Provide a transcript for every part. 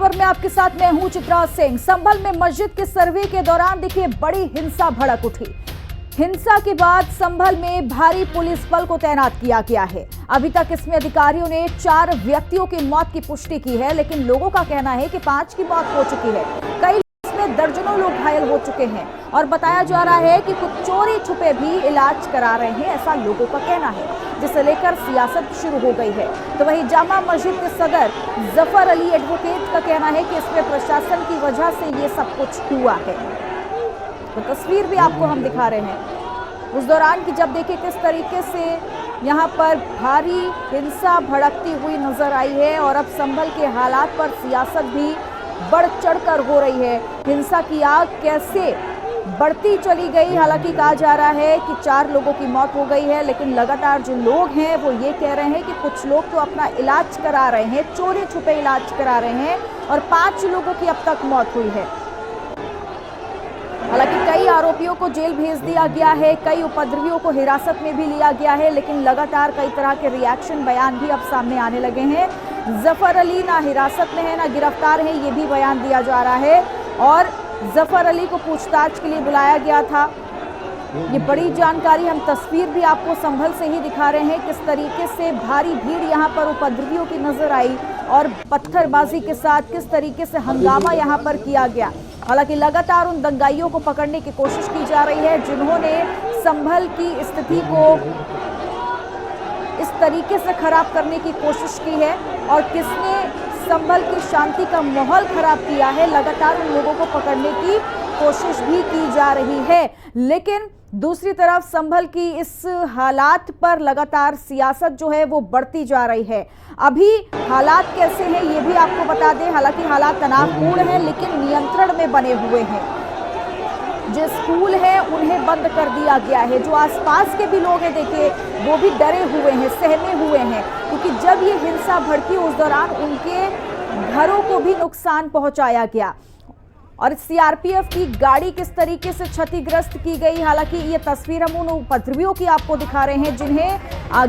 खबर में आपके साथ मैं हूं चित्रा सिंह। संभल में मस्जिद के सर्वे के दौरान देखिए बड़ी हिंसा भड़क उठी। हिंसा के बाद संभल में भारी पुलिस बल को तैनात किया गया है। अभी तक इसमें अधिकारियों ने 4 व्यक्तियों की मौत की पुष्टि की है, लेकिन लोगों का कहना है कि 5 की मौत हो चुकी है। कई इसमें दर्जनों लोग घायल हो चुके हैं और बताया जा रहा है कि कुछ चोरी छुपे भी इलाज करा रहे हैं, ऐसा लोगों का कहना है, जिसे लेकर सियासत शुरू हो गई है। तो वहीं जामा मस्जिद के सदर जफर अली एडवोकेट का कहना है कि इसमें प्रशासन की वजह से ये सब कुछ हुआ है। तो तस्वीर भी आपको हम दिखा रहे हैं उस दौरान की, जब देखिए किस तरीके से यहाँ पर भारी हिंसा भड़कती हुई नजर आई है और अब संभल के हालात पर सियासत भी बढ़ चढ़कर हो रही है। हिंसा की आग कैसे बढ़ती चली गई। हालांकि कहा जा रहा है कि 4 लोगों की मौत हो गई है, लेकिन लगातार जो लोग हैं वो ये कह रहे हैं कि कुछ लोग तो अपना इलाज करा रहे हैं, चोरी छुपे इलाज करा रहे हैं और 5 लोगों की अब तक मौत हुई है। हालांकि कई आरोपियों को जेल भेज दिया गया है, कई उपद्रवियों को हिरासत में भी लिया गया है, लेकिन लगातार कई तरह के रिएक्शन बयान भी अब सामने आने लगे हैं। जफर अली ना हिरासत में है ना गिरफ्तार है, ये भी बयान दिया जा रहा है और जफर अली को पूछताछ के लिए बुलाया गया था। ये बड़ी जानकारी, हम तस्वीर भी आपको संभल से ही दिखा रहे हैं किस तरीके से भारी भीड़ यहाँ पर उपद्रवियों की नजर आई और पत्थरबाजी के साथ किस तरीके से हंगामा यहाँ पर किया गया। हालांकि लगातार उन दंगाइयों को पकड़ने की कोशिश की जा रही है जिन्होंने संभल की स्थिति को इस तरीके से खराब करने की कोशिश की है और किसने संभल की शांति का माहौल खराब किया है। लगातार उन लोगों को पकड़ने की कोशिश भी की जा रही है, लेकिन दूसरी तरफ संभल की इस हालात पर लगातार सियासत जो है वो बढ़ती जा रही है। अभी हालात कैसे हैं ये भी आपको बता दें। हालांकि हालात तनावपूर्ण हैं, लेकिन नियंत्रण में बने हुए हैं। जो स्कूल है उन्हें बंद कर दिया गया है। जो आसपास के भी लोग हैं देखिए वो भी डरे हुए हैं, सहमे हुए हैं, क्योंकि जब ये हिंसा भड़की उस दौरान उनके घरों को भी नुकसान पहुंचाया गया और सीआरपीएफ की गाड़ी किस तरीके से क्षतिग्रस्त की गई। हालांकि ये तस्वीर हम उन उपद्रवियों की आपको दिखा रहे हैं जिन्हें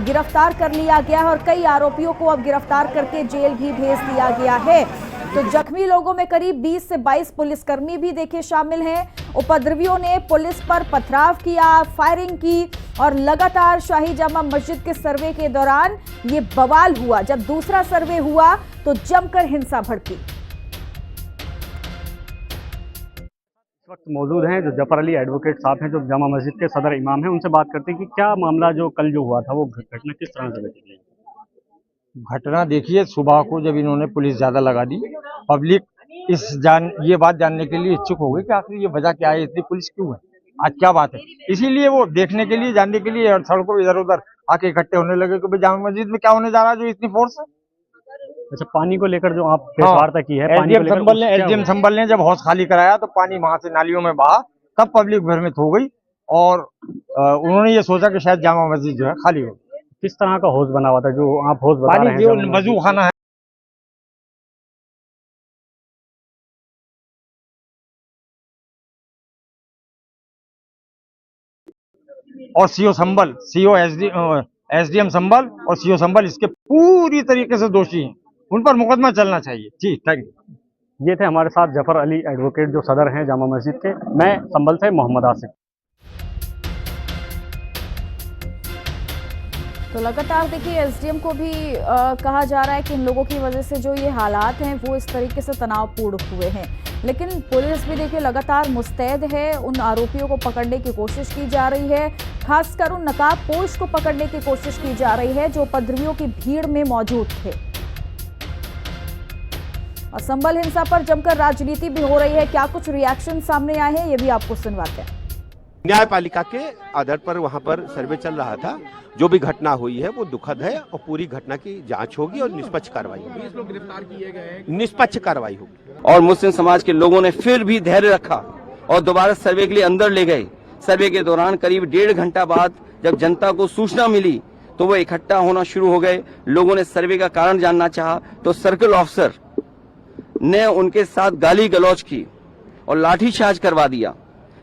गिरफ्तार कर लिया गया है और कई आरोपियों को अब गिरफ्तार करके जेल भी भेज दिया गया है। तो जख्मी लोगों में करीब 20 से 22 पुलिसकर्मी भी देखे शामिल हैं। उपद्रवियों ने पुलिस पर पथराव किया, फायरिंग की और लगातार शाही जामा मस्जिद के सर्वे के दौरान ये बवाल हुआ। जब दूसरा सर्वे हुआ तो जमकर हिंसा भड़की। इस वक्त मौजूद हैं जो जफर अली एडवोकेट साहब हैं, जो जामा मस्जिद के सदर इमाम हैं। उनसे बात करते हैं कि क्या मामला जो कल जो हुआ था वो घटना किस तरह से घटी। घटना देखिए, सुबह को जब इन्होंने पुलिस ज्यादा लगा दी, पब्लिक ये बात जानने के लिए इच्छुक हो गई कि आखिर ये वजह क्या है, इतनी पुलिस क्यों है, आज क्या बात है। इसीलिए वो देखने के लिए, जानने के लिए सड़कों पर इधर उधर आके इकट्ठे होने लगे कि भाई जामा मस्जिद में क्या होने जा रहा है जो इतनी फोर्स है। अच्छा, पानी को लेकर जो आप प्रेस वार्ता की है, एसडीएम संभल ने जब हौस खाली कराया तो पानी वहां से नालियों में बहा, तब पब्लिक भ्रमित हो गई और उन्होंने ये सोचा कि शायद जामा मस्जिद जो है खाली हो। किस तरह का हौज बना हुआ था जो आप हौज बता रहे हैं? जो वजू खाना है और सीओ संभल, एसडीएम संभल और सीओ संभल इसके पूरी तरीके से दोषी हैं, उन पर मुकदमा चलना चाहिए। जी, थैंक यू। ये थे हमारे साथ जफर अली एडवोकेट जो सदर हैं जामा मस्जिद के। मैं संभल से मोहम्मद आसिफ। तो लगातार देखिए एसडीएम को भी कहा जा रहा है कि इन लोगों की वजह से जो ये हालात हैं वो इस तरीके से तनावपूर्ण हुए हैं, लेकिन पुलिस भी देखिए लगातार मुस्तैद है। उन आरोपियों को पकड़ने की कोशिश की जा रही है, खासकर उन नकाबपोश को पकड़ने की कोशिश की जा रही है जो उपद्रवियों की भीड़ में मौजूद थे। और संभल हिंसा पर जमकर राजनीति भी हो रही है। क्या कुछ रिएक्शन सामने आए हैं ये भी आपको सुनवाते हैं। न्यायपालिका के आधार पर वहां पर सर्वे चल रहा था। जो भी घटना हुई है वो दुखद है और पूरी घटना की जांच होगी और निष्पक्ष कार्रवाई होगी। 20 लोग गिरफ्तार किए गए हैं, निष्पक्ष कार्रवाई होगी। और मुस्लिम समाज के लोगों ने फिर भी धैर्य रखा और दोबारा सर्वे के लिए अंदर ले गए। सर्वे के दौरान करीब 1.5 घंटा बाद जब जनता को सूचना मिली तो वो इकट्ठा होना शुरू हो गए। लोगों ने सर्वे का कारण जानना चाहा तो सर्कल ऑफिसर ने उनके साथ गाली गलौज की और लाठीचार्ज करवा दिया,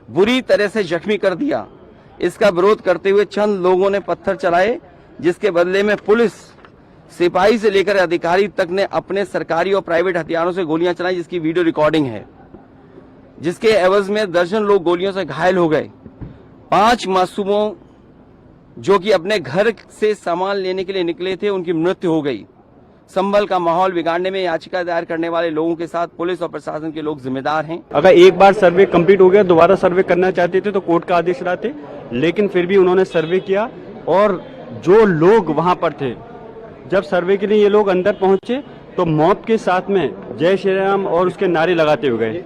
बुरी तरह से जख्मी कर दिया। इसका विरोध करते हुए चंद लोगों ने पत्थर चलाए, जिसके बदले में पुलिस सिपाही से लेकर अधिकारी तक ने अपने सरकारी और प्राइवेट हथियारों से गोलियां चलाई, जिसकी वीडियो रिकॉर्डिंग है, जिसके एवज में दर्जन लोग गोलियों से घायल हो गए। 5 मासूमों जो कि अपने घर से सामान लेने के लिए निकले थे, उनकी मृत्यु हो गई। संभल का माहौल बिगाड़ने में याचिका दायर करने वाले लोगों के साथ पुलिस और प्रशासन के लोग जिम्मेदार हैं। अगर एक बार सर्वे कंप्लीट हो गया, दोबारा सर्वे करना चाहते थे तो कोर्ट का आदेश लाते, लेकिन फिर भी उन्होंने सर्वे किया और जो लोग वहां पर थे, जब सर्वे के लिए ये लोग अंदर पहुंचे तो मॉब के साथ में जय श्री राम और उसके नारे लगाते हुए गए।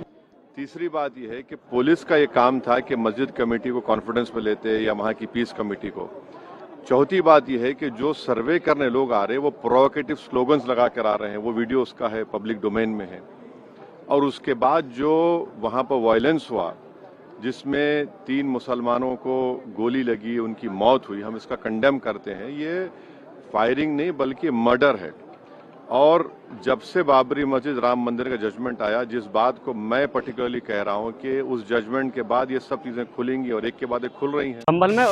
तीसरी बात यह है कि पुलिस का ये काम था कि मस्जिद कमेटी को कॉन्फिडेंस में लेते या वहां की पीस कमेटी को। चौथी बात यह है कि जो सर्वे करने लोग आ रहे हैं वो प्रोवोकेटिव स्लोगन्स लगा कर आ रहे हैं, वो वीडियो उसका है, पब्लिक डोमेन में है। और उसके बाद जो वहां पर वायलेंस हुआ, जिसमें 3 मुसलमानों को गोली लगी, उनकी मौत हुई, हम इसका कंडेम करते हैं। ये फायरिंग नहीं बल्कि मर्डर है। और जब से बाबरी मस्जिद राम मंदिर का जजमेंट आया, जिस बात को मैं पर्टिकुलरली कह रहा हूं कि उस जजमेंट के बाद ये सब चीजें खुलेंगी और एक के बाद एक खुल रही हैं। संभल में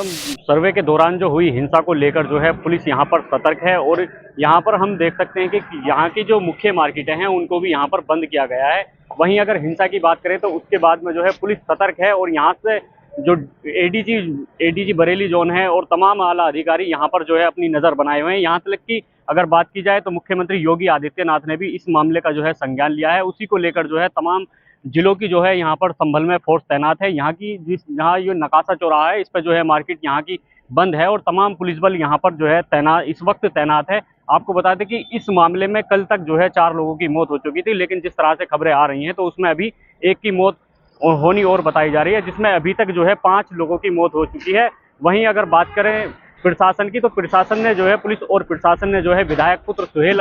सर्वे के दौरान जो हुई हिंसा को लेकर जो है पुलिस यहाँ पर सतर्क है और यहाँ पर हम देख सकते हैं कि यहाँ की जो मुख्य मार्केटें हैं उनको भी यहाँ पर बंद किया गया है। वहीं अगर हिंसा की बात करें तो उसके बाद में जो है पुलिस सतर्क है और यहाँ से जो एडीजी बरेली जोन है और तमाम आला अधिकारी यहाँ पर जो है अपनी नज़र बनाए हुए हैं। यहाँ तक कि अगर बात की जाए तो मुख्यमंत्री योगी आदित्यनाथ ने भी इस मामले का जो है संज्ञान लिया है। उसी को लेकर जो है तमाम जिलों की जो है यहाँ पर संभल में फोर्स तैनात है। यहाँ की जहाँ ये नकासा चौराहा है, इस पर जो है मार्केट यहाँ की बंद है और तमाम पुलिस बल यहाँ पर जो है इस वक्त तैनात है। आपको बता दें कि इस मामले में कल तक जो है 4 लोगों की मौत हो चुकी थी, लेकिन जिस तरह से खबरें आ रही हैं तो उसमें अभी एक की मौत होनी और बताई जा रही है, जिसमें अभी तक जो है 5 लोगों की मौत हो चुकी है। वहीं अगर बात करें प्रशासन की, तो प्रशासन ने जो है पुलिस और प्रशासन ने जो है विधायक पुत्र सुहेल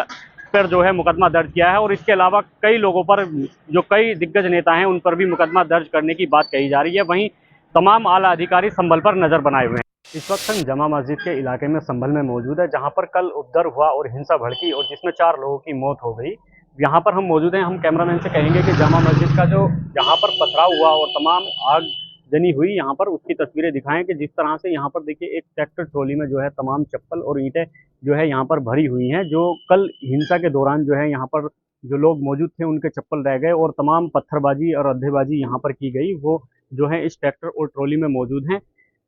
पर जो है मुकदमा दर्ज किया है और इसके अलावा कई लोगों पर, जो कई दिग्गज नेता हैं, उन पर भी मुकदमा दर्ज करने की बात कही जा रही है। वहीं तमाम आला अधिकारी संभल पर नजर बनाए हुए हैं। इस वक्त हम जमा मस्जिद के इलाके में संभल में मौजूद है, जहां पर कल उपद्रव हुआ और हिंसा भड़की और जिसमें 4 लोगों की मौत हो गई। यहाँ पर हम मौजूद हैं। हम कैमरामैन से कहेंगे कि जमा मस्जिद का जो यहाँ पर पथराव हुआ और तमाम आगजनी हुई यहाँ पर, उसकी तस्वीरें दिखाएं कि जिस तरह से यहाँ पर देखिए एक ट्रैक्टर ट्रॉली में जो है तमाम चप्पल और ईंटें जो है यहाँ पर भरी हुई हैं। जो कल हिंसा के दौरान जो है यहाँ पर जो लोग मौजूद थे उनके चप्पल रह गए और तमाम पत्थरबाजी और अड्ढेबाजी यहाँ पर की गई, वो जो है इस ट्रैक्टर और ट्रॉली में मौजूद हैं।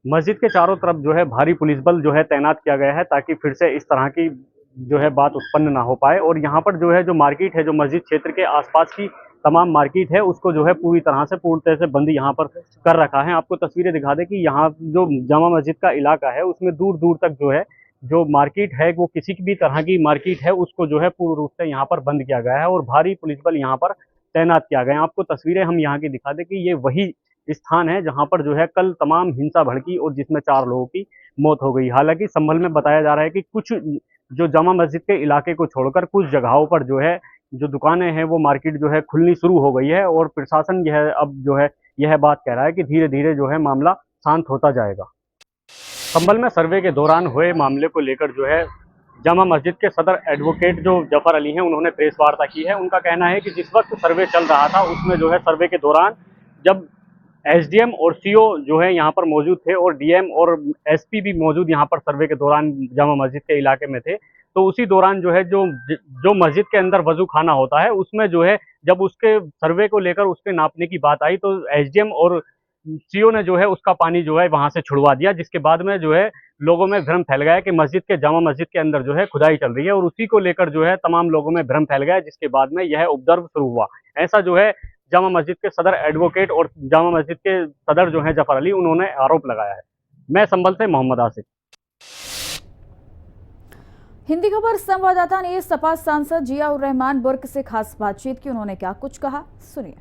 मस्जिद के चारों तरफ जो है भारी पुलिस बल जो है तैनात किया गया है ताकि फिर से इस तरह की जो है बात उत्पन्न ना हो पाए। और यहाँ पर जो है जो मार्केट है, जो मस्जिद क्षेत्र के आसपास की तमाम मार्केट है, उसको जो है पूरी तरह से बंद यहाँ पर कर रखा है। आपको तस्वीरें दिखा दें कि यहाँ जो जामा मस्जिद का इलाका है उसमें दूर दूर तक जो है जो मार्केट है, वो किसी भी तरह की मार्केट है उसको जो है पूर्ण रूप से यहाँ पर बंद किया गया है और भारी पुलिस बल यहाँ पर तैनात किया गया है। आपको तस्वीरें हम यहाँ की दिखा दें कि ये वही स्थान है जहाँ पर जो है कल तमाम हिंसा भड़की और जिसमें 4 लोगों की मौत हो गई। हालांकि संभल में बताया जा रहा है कि कुछ जो जामा मस्जिद के इलाके को छोड़कर कुछ जगहों पर जो है जो दुकानें हैं वो मार्केट जो है खुलनी शुरू हो गई है और प्रशासन यह अब जो है यह बात कह रहा है कि धीरे धीरे जो है मामला शांत होता जाएगा। संभल में सर्वे के दौरान हुए मामले को लेकर जो है जामा मस्जिद के सदर एडवोकेट जो जफर अली हैं उन्होंने प्रेस वार्ता की है। उनका कहना है कि जिस वक्त सर्वे चल रहा था उसमें जो है सर्वे के दौरान जब एसडीएम और सीओ जो है यहाँ पर मौजूद थे और डीएम और एसपी भी मौजूद यहाँ पर सर्वे के दौरान जामा मस्जिद के इलाके में थे, तो उसी दौरान जो है जो मस्जिद के अंदर वजू खाना होता है उसमें जो है जब उसके सर्वे को लेकर उसके नापने की बात आई तो एसडीएम और सीओ ने जो है उसका पानी जो है वहां से छुड़वा दिया, जिसके बाद में जो है लोगों में भ्रम फैल गया कि मस्जिद के जामा मस्जिद के अंदर जो है खुदाई चल रही है और उसी को लेकर जो है तमाम लोगों में भ्रम फैल गया, जिसके बाद में यह उपद्रव शुरू हुआ। ऐसा जो है जामा मस्जिद के सदर एडवोकेट और जामा मस्जिद के सदर जो है जफर अली, उन्होंने आरोप लगाया है। मैं संभल से मोहम्मद आसिफ। हिंदी खबर संवाददाता ने सपा सांसद जिया उर रहमान बुर्क से खास बातचीत की। उन्होंने क्या कुछ कहा, सुनिए।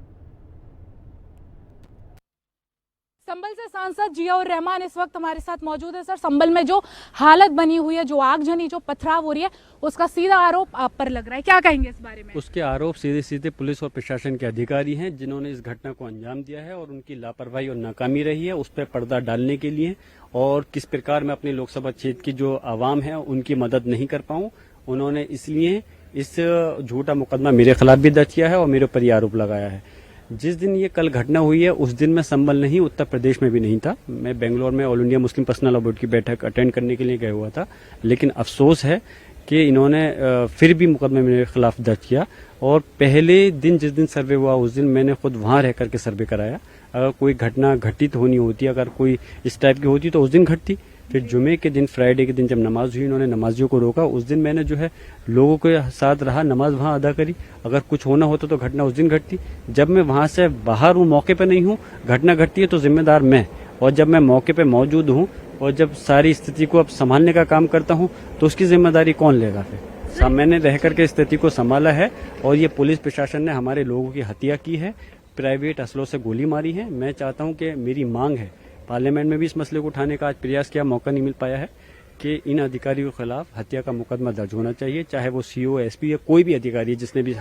संभल से सांसद जिया उर रहमान इस वक्त हमारे साथ मौजूद है। सर, संभल में जो हालत बनी हुई है, जो आगजनी, जो पथराव हो रही है, उसका सीधा आरोप आप पर लग रहा है, क्या कहेंगे इस बारे में? उसके आरोप सीधे सीधे पुलिस और प्रशासन के अधिकारी हैं जिन्होंने इस घटना को अंजाम दिया है और उनकी लापरवाही और नाकामी रही है उस पर पर्दा डालने के लिए, और किस प्रकार मैं अपने लोकसभा क्षेत्र की जो आवाम है उनकी मदद नहीं कर पाऊं, उन्होंने इसलिए इस झूठा मुकदमा मेरे खिलाफ भी दर्ज किया है और मेरे ऊपर ये आरोप लगाया है। जिस दिन ये कल घटना हुई है उस दिन मैं संभल नहीं, उत्तर प्रदेश में भी नहीं था। मैं बेंगलोर में all India Muslim personal law board की बैठक अटेंड करने के लिए गया हुआ था। लेकिन अफसोस है कि इन्होंने फिर भी मुकदमे मेरे खिलाफ दर्ज किया। और पहले दिन जिस दिन सर्वे हुआ उस दिन मैंने खुद वहां रह करके सर्वे कराया। अगर कोई घटना घटित होनी होती, अगर कोई इस टाइप की होती तो उस दिन घटती। फिर जुमे के दिन, फ्राइडे के दिन जब नमाज हुई, उन्होंने नमाजियों को रोका, उस दिन मैंने जो है लोगों के साथ रहा, नमाज वहां अदा करी। अगर कुछ होना होता तो घटना उस दिन घटती। जब मैं वहां से बाहर हूँ, मौके पे नहीं हूँ, घटना घटती है तो जिम्मेदार मैं। और जब मैं मौके पे मौजूद हूँ और जब सारी स्थिति को अब संभालने का काम करता हूँ तो उसकी जिम्मेदारी कौन लेगा? फिर मैंने रह करके स्थिति को संभाला है और ये पुलिस प्रशासन ने हमारे लोगों की हत्या की है, प्राइवेट असलों से गोली मारी है। मैं चाहता हूं कि मेरी मांग है, पार्लियामेंट में भी इस मसले को उठाने का आज प्रयास किया, मौका नहीं मिल पाया है, कि इन अधिकारियों के खिलाफ हत्या का मुकदमा दर्ज होना चाहिए, चाहे वो सीओ, एसपी या कोई भी अधिकारी है जिसने भी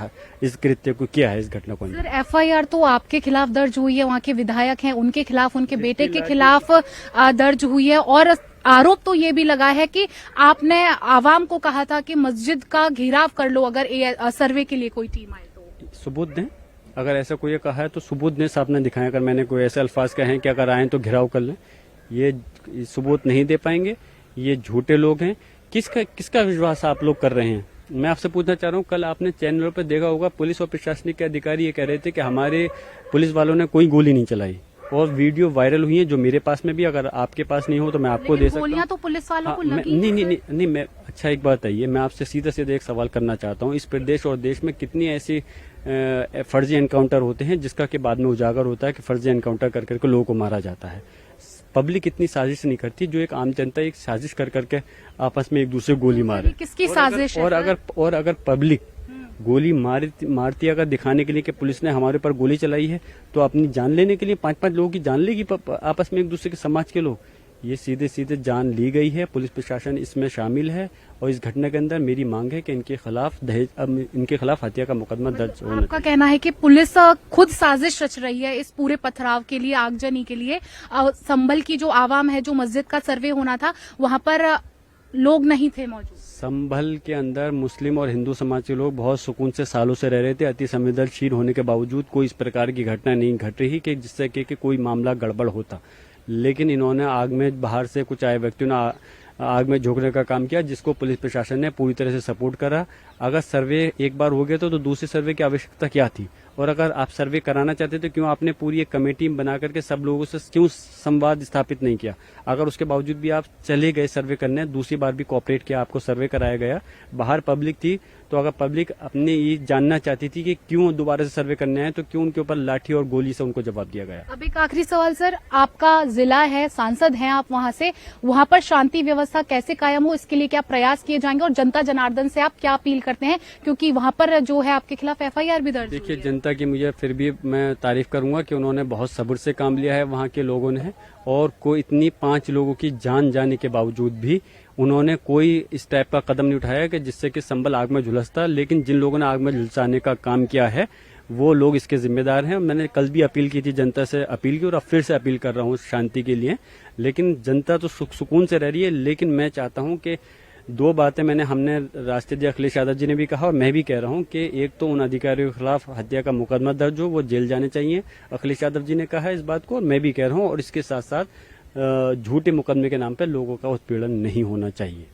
इस कृत्य को किया है, इस घटना को। सर, एफआईआर तो आपके खिलाफ दर्ज हुई है, वहाँ के विधायक हैं उनके खिलाफ, उनके बेटे के खिलाफ दर्ज हुई है, और आरोप तो ये भी लगा है कि आपने आवाम को कहा था कि मस्जिद का घेराव कर लो अगर सर्वे के लिए कोई टीम आए तो। सबूत दें, अगर ऐसा कोई कहा है तो सबूत दें, सामने दिखाएं। अगर मैंने कोई ऐसे अल्फाज कहे हैं कि अगर आए तो घेराव कर लें, ये सबूत नहीं दे पाएंगे, ये झूठे लोग हैं। किसका विश्वास आप लोग कर रहे हैं? मैं आपसे पूछना चाह रहा हूँ, कल आपने चैनलों पर देखा होगा पुलिस और प्रशासनिक के अधिकारी ये कह रहे थे कि हमारे पुलिस वालों ने कोई गोली नहीं चलाई, और वीडियो वायरल हुई है जो मेरे पास में भी, अगर आपके पास नहीं हो तो मैं आपको दे सकता हूँ। गोलियां तो पुलिस वालों को लगी। नहीं, मैं अच्छा एक बात है, मैं आपसे सीधा एक सवाल करना चाहता हूँ। इस प्रदेश और देश में कितनी ऐसी फर्जी एनकाउंटर होते हैं जिसका कि बाद में उजागर होता है कि फर्जी एनकाउंटर कर करके लोगों को मारा जाता है। पब्लिक इतनी साजिश नहीं करती, जो एक आम जनता एक साजिश कर करके आपस में एक दूसरे को गोली मारे। किसकी साजिश है? और अगर पब्लिक गोली मारती अगर दिखाने के लिए कि पुलिस ने हमारे ऊपर गोली चलाई है, तो अपनी जान लेने के लिए 5-5 लोगों की जान लेगी आपस में एक दूसरे के समाज के लोग। ये सीधे जान ली गई है, पुलिस प्रशासन इसमें शामिल है, और इस घटना के अंदर मेरी मांग है कि इनके खिलाफ हत्या का मुकदमा दर्ज होना। आपका कहना है कि पुलिस खुद साजिश रच रही है इस पूरे पथराव के लिए, आगजनी के लिए। संभल की जो आवाम है, जो मस्जिद का सर्वे होना था, वहां पर लोग नहीं थे मौजूद। संभल के अंदर मुस्लिम और हिंदू समाज के लोग बहुत सुकून से सालों से रह रहे थे। अति संवेदनशील होने के बावजूद कोई इस प्रकार की घटना नहीं घट रही कि जिससे कि कोई मामला गड़बड़ होता। लेकिन इन्होंने आग में, बाहर से कुछ आए व्यक्तियों ने आग में झोंकने का काम किया, जिसको पुलिस प्रशासन ने पूरी तरह से सपोर्ट करा। अगर सर्वे एक बार हो गया तो दूसरे सर्वे की आवश्यकता क्या थी? और अगर आप सर्वे कराना चाहते तो क्यों आपने पूरी एक कमेटी बना करके सब लोगों से क्यों संवाद स्थापित नहीं किया? अगर उसके बावजूद भी आप चले गए सर्वे करने, दूसरी बार भी कोऑपरेट किया, आपको सर्वे कराया गया, बाहर पब्लिक थी, तो अगर पब्लिक अपने ये जानना चाहती थी कि क्यों दोबारा से सर्वे करने आए, तो क्यों उनके ऊपर लाठी और गोली से उनको जवाब दिया गया? अब एक आखिरी सवाल सर, आपका जिला है, सांसद हैं आप वहां से, वहां पर शांति व्यवस्था कैसे कायम हो, इसके लिए क्या प्रयास किए जाएंगे, और जनता जनार्दन से आप क्या अपील करते हैं, क्योंकि वहां पर जो है आपके खिलाफ एफआईआर भी दर्ज? देखिए, जनता की मुझे फिर भी मैं तारीफ करूंगा कि उन्होंने बहुत सब्र से काम लिया है वहां के लोगों ने, और कोई इतनी 5 लोगों की जान जाने के बावजूद भी उन्होंने कोई इस टाइप का कदम नहीं उठाया कि जिससे कि संभल आग में झुलसता। लेकिन जिन लोगों ने आग में झुलसाने का काम किया है वो लोग इसके जिम्मेदार हैं। मैंने कल भी अपील की थी, जनता से अपील की, और अब फिर से अपील कर रहा हूँ शांति के लिए। लेकिन जनता तो सुकून से रह रही है, लेकिन मैं चाहता हूँ कि 2 बातें हमने राष्ट्रीय अध्यक्ष अखिलेश यादव जी ने भी कहा, और मैं भी कह रहा हूं कि एक तो उन अधिकारियों के खिलाफ हत्या का मुकदमा दर्ज हो, वो जेल जाने चाहिए। अखिलेश यादव जी ने कहा इस बात को, और मैं भी कह रहा हूं, और इसके साथ साथ झूठे मुकदमे के नाम पर लोगों का उत्पीड़न नहीं होना चाहिए।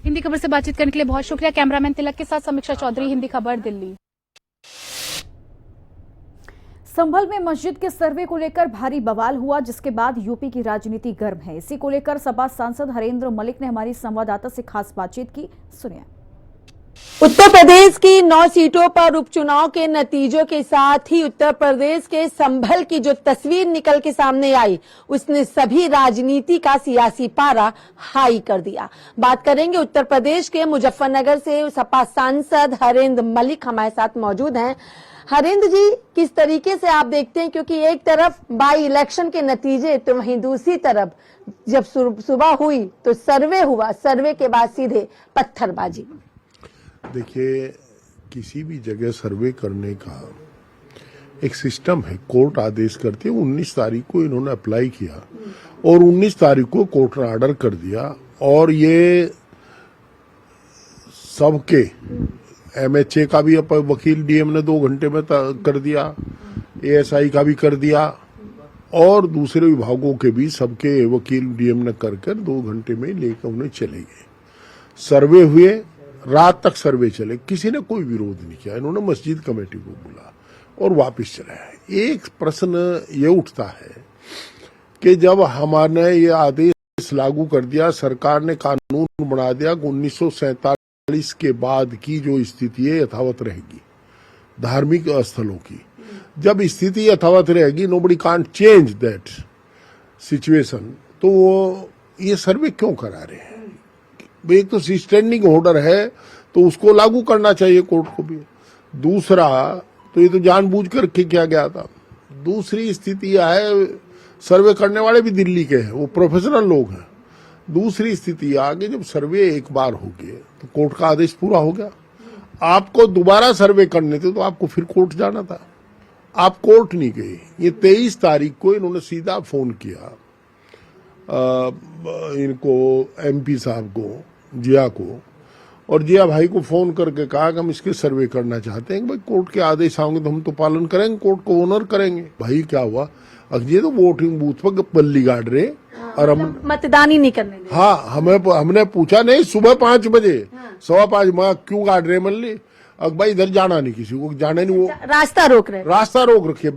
हिंदी खबर से बातचीत करने के लिए बहुत शुक्रिया। कैमरामैन तिलक के साथ समीक्षा चौधरी, हिंदी खबर, दिल्ली। संभल में मस्जिद के सर्वे को लेकर भारी बवाल हुआ, जिसके बाद यूपी की राजनीति गर्म है। इसी को लेकर सपा सांसद हरेंद्र मलिक ने हमारी संवाददाता से खास बातचीत की, सुनिए। उत्तर प्रदेश की 9 सीटों पर उपचुनाव के नतीजों के साथ ही उत्तर प्रदेश के संभल की जो तस्वीर निकल के सामने आई, उसने सभी राजनीति का सियासी पारा हाई कर दिया। बात करेंगे उत्तर प्रदेश के मुजफ्फरनगर से, सपा सांसद हरेंद्र मलिक हमारे साथ मौजूद हैं। हरेंद्र जी, किस तरीके से आप देखते हैं, क्योंकि एक तरफ बाई इलेक्शन के नतीजे, तो वहीं दूसरी तरफ जब सुबह हुई तो सर्वे हुआ, सर्वे के बाद सीधे पत्थरबाजी। देखिए, किसी भी जगह सर्वे करने का एक सिस्टम है, कोर्ट आदेश करती है। 19 तारीख को इन्होंने अप्लाई किया और 19 तारीख को कोर्ट ने ऑर्डर कर दिया, और ये सबके MHA का भी वकील डीएम ने 2 घंटे में कर दिया, ASI का भी कर दिया, और दूसरे विभागों के भी सबके वकील डीएम ने कर 2 घंटे में लेकर उन्हें चले गए। सर्वे हुए रात तक सर्वे चले, किसी ने कोई विरोध नहीं किया। इन्होंने मस्जिद कमेटी को बुला और वापस चला है। एक प्रश्न ये उठता है कि जब हमारे ये आदेश लागू कर दिया, सरकार ने कानून बना दिया कि 1947 के बाद की जो स्थिति है यथावत रहेगी धार्मिक स्थलों की। जब स्थिति यथावत रहेगी, nobody can't change that situation, तो वो ये सर्वे क्यों करा रहे हैं? एक तो स्टैंडिंग ऑर्डर है तो उसको लागू करना चाहिए कोर्ट को भी। दूसरा तो ये तो जानबूझ कर के किया गया था। दूसरी स्थिति यह है, सर्वे करने वाले भी दिल्ली के हैं, वो प्रोफेशनल लोग हैं। दूसरी स्थिति आगे, जब सर्वे एक बार हो गया तो कोर्ट का आदेश पूरा हो गया। आपको दोबारा सर्वे करने थे तो आपको फिर कोर्ट जाना था, आप कोर्ट नहीं गए। ये 23 तारीख को इन्होंने सीधा फोन किया इनको, एमपी साहब को, जिया को, और जिया भाई को फोन करके कहा कि हम इसके सर्वे करना चाहते हैं। भाई कोर्ट के आदेश आएंगे तो हम तो पालन करेंगे, कोर्ट को ऑनर करेंगे। भाई क्या हुआ, ये तो वोटिंग बूथ पर बल्ली गाड़ रहे और हम मतदान ही नहीं करने दे। हाँ, हमने पूछा नहीं, सुबह 5 बजे 5:15 माँ क्यों गाड़ रहे मल्ली? अब भाई इधर जाना नहीं, किसी को जाना नहीं, वो रास्ता रोक रहे, रास्ता रोक रखिए,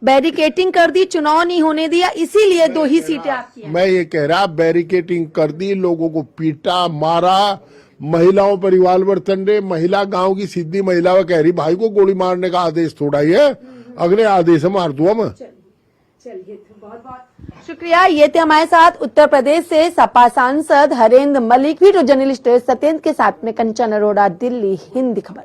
बैरिकेटिंग कर दी, चुनाव नहीं होने दिया, इसीलिए 2 ही सीटें आपकी हैं। मैं ये कह रहा, बैरिकेटिंग कर दी, लोगों को पीटा, मारा, महिलाओं पर रिवाल्वर तंडे। महिला गांव की सीधी महिला वो कह रही भाई को गोली मारने का आदेश थोड़ा ही है, अगले आदेश मार दूंगा मैं। चलिए, तो बहुत बहुत शुक्रिया। ये थे हमारे साथ उत्तर प्रदेश से सपा सांसद हरेंद्र मलिक, वीडियो जर्नलिस्ट सत्येंद्र के साथ में कंचन अरोड़ा, दिल्ली, हिंदी खबर।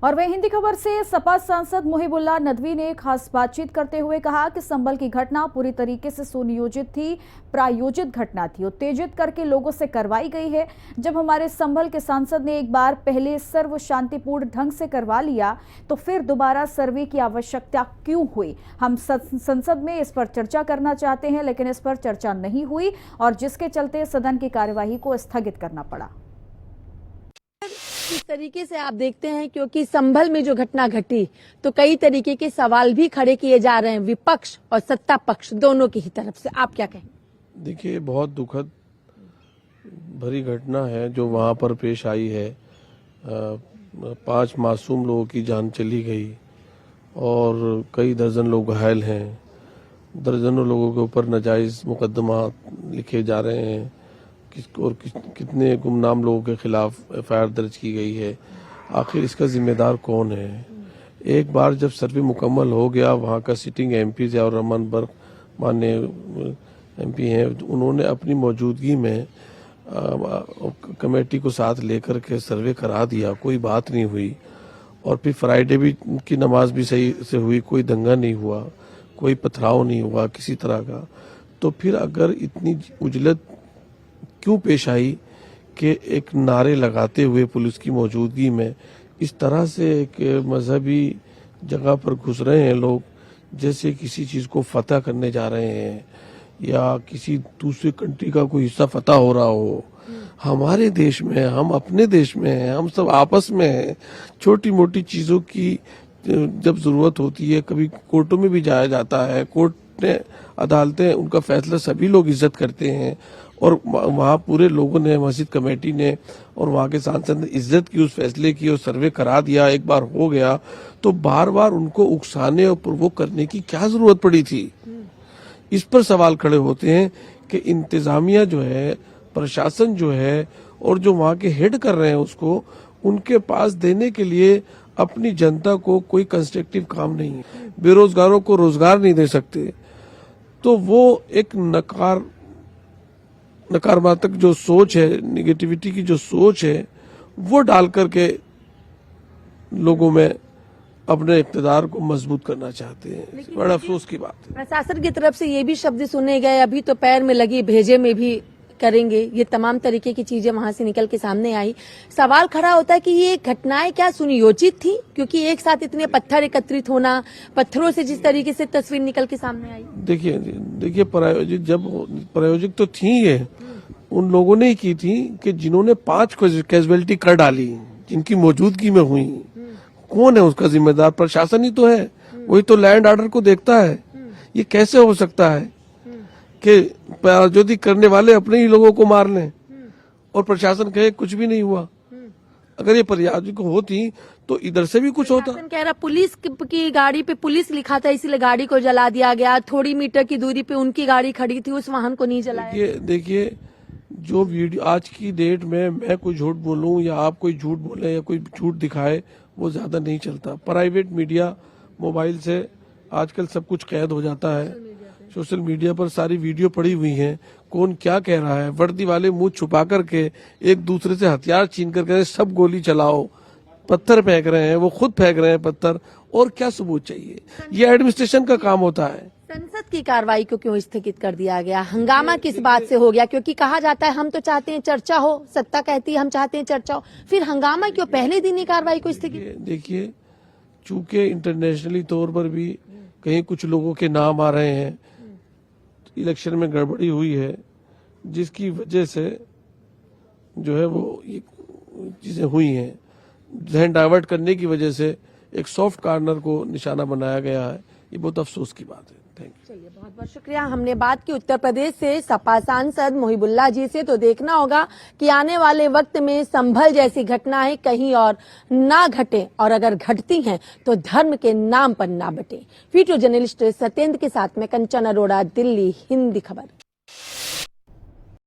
और वह हिंदी खबर से सपा सांसद मुहिबुल्लाह नदवी ने खास बातचीत करते हुए कहा कि संभल की घटना पूरी तरीके से सुनियोजित थी, प्रायोजित घटना थी, उत्तेजित करके लोगों से करवाई गई है। जब हमारे संभल के सांसद ने एक बार पहले सर्व शांतिपूर्ण ढंग से करवा लिया तो फिर दोबारा सर्वे की आवश्यकता क्यों हुई? हम संसद में इस पर चर्चा करना चाहते हैं, लेकिन इस पर चर्चा नहीं हुई और जिसके चलते सदन की कार्यवाही को स्थगित करना पड़ा। इस तरीके से आप देखते हैं, क्योंकि संभल में जो घटना घटी तो कई तरीके के सवाल भी खड़े किए जा रहे हैं विपक्ष और सत्ता पक्ष दोनों की ही तरफ से। आप क्या कहेंगे? देखिए, बहुत दुखद भरी घटना है जो वहां पर पेश आई है। 5 मासूम लोगों की जान चली गई और कई दर्जन लोग घायल हैं। दर्जनों लोगों के ऊपर नाजायज मुकदमा लिखे जा रहे हैं कितने गुमनाम लोगों के खिलाफ एफआईआर दर्ज की गई है। आखिर इसका जिम्मेदार कौन है? एक बार जब सर्वे मुकम्मल हो गया, वहाँ का सिटिंग एमपी और रमन बर्ग माननीय एमपी हैं, उन्होंने अपनी मौजूदगी में कमेटी को साथ लेकर के सर्वे करा दिया, कोई बात नहीं हुई। और फिर फ्राइडे भी की नमाज भी सही से हुई, कोई दंगा नहीं हुआ, कोई पथराव नहीं हुआ किसी तरह का। तो फिर अगर इतनी उजलत क्यों पेश आई कि एक नारे लगाते हुए पुलिस की मौजूदगी में इस तरह से एक मजहबी जगह पर घुस रहे हैं लोग, जैसे किसी चीज को फतह करने जा रहे हैं या किसी दूसरे कंट्री का कोई हिस्सा फतह हो रहा हो। हमारे देश में, हम अपने देश में हैं, हम सब आपस में हैं। छोटी मोटी चीजों की जब जरूरत होती है, कभी कोर्टों में भी जाया जाता है, कोर्ट ने अदालतें उनका फैसला सभी लोग इज्जत करते हैं और वहाँ पूरे लोगों ने, मस्जिद कमेटी ने और वहाँ के सांसद ने इज्जत की उस फैसले की और सर्वे करा दिया। एक बार हो गया तो बार बार उनको उकसाने और प्रोवोक करने की क्या जरूरत पड़ी थी? इस पर सवाल खड़े होते हैं कि इंतजामिया जो है, प्रशासन जो है और जो वहाँ के हेड कर रहे हैं उसको, उनके पास देने के लिए अपनी जनता को कोई कंस्ट्रक्टिव काम नहीं है। बेरोजगारों को रोजगार नहीं दे सकते, तो वो एक नकारात्मक जो सोच है, निगेटिविटी की जो सोच है, वो डाल करके लोगों में अपने इक़्तिदार को मजबूत करना चाहते हैं। बड़ा अफसोस की बात है। प्रशासन की तरफ से ये भी शब्द सुने गए, अभी तो पैर में लगी भेजे में भी करेंगे, ये तमाम तरीके की चीजें वहां से निकल के सामने आई। सवाल खड़ा होता है कि ये घटनाएं क्या सुनियोजित थी? क्योंकि एक साथ इतने पत्थर एकत्रित होना, पत्थरों से जिस तरीके से तस्वीर निकल के सामने आई। देखिए प्रायोजिक तो थी ये, उन लोगों ने ही की थी कि जिन्होंने 5 कैजुअलिटी कर डाली, जिनकी मौजूदगी में हुई। कौन है उसका जिम्मेदार? प्रशासन ही तो है, वही तो लैंड ऑर्डर को देखता है। ये कैसे हो सकता है कि प्रायोजित करने वाले अपने ही लोगों को मार लें और प्रशासन कहे कुछ भी नहीं हुआ। अगर ये पर्याप्त होती तो इधर से भी कुछ होता। प्रशासन कह रहा पुलिस की गाड़ी पे पुलिस लिखा था इसलिए गाड़ी को जला दिया गया, थोड़ी मीटर की दूरी पे उनकी गाड़ी खड़ी थी, उस वाहन को नहीं जलाया। देखिए जो वीडियो आज की डेट में मैं कोई झूठ बोलूं या आप कोई झूठ बोले या कोई झूठ दिखाए वो ज्यादा नहीं चलता। प्राइवेट मीडिया मोबाइल से आजकल सब कुछ कैद हो जाता है। सोशल मीडिया पर सारी वीडियो पड़ी हुई हैं, कौन क्या कह रहा है। वर्दी वाले मुंह छुपा करके एक दूसरे से हथियार छीन कर कह रहे सब गोली चलाओ, पत्थर फेंक रहे हैं, वो खुद फेंक रहे हैं पत्थर, और क्या सबूत चाहिए। ये एडमिनिस्ट्रेशन का काम होता है। संसद की कार्रवाई को क्यों स्थगित कर दिया गया? हंगामा किस बात से हो गया? क्योंकि कहा जाता है हम तो चाहते हैं चर्चा हो, सत्ता कहती है हम चाहते हैं चर्चा हो, फिर हंगामा क्यों पहले दिन ही कार्रवाई को स्थगित? देखिए चूंकि इंटरनेशनली तौर पर भी कहीं कुछ लोगों के नाम आ रहे हैं, इलेक्शन में गड़बड़ी हुई है जिसकी वजह से जो है वो ये चीजें हुई हैं, ध्यान डाइवर्ट करने की वजह से एक सॉफ्ट कॉर्नर को निशाना बनाया गया है। ये बहुत अफसोस की बात है। Thank you. चलिए बहुत बहुत शुक्रिया। हमने बात की उत्तर प्रदेश से सपा सांसद मोहिबुल्लाह जी से, तो देखना होगा कि आने वाले वक्त में संभल जैसी घटनाएं कहीं और ना घटे, और अगर घटती हैं तो धर्म के नाम पर ना बटे। वीडियो जर्नलिस्ट सत्येंद्र के साथ में कंचन अरोड़ा, दिल्ली, हिंदी खबर।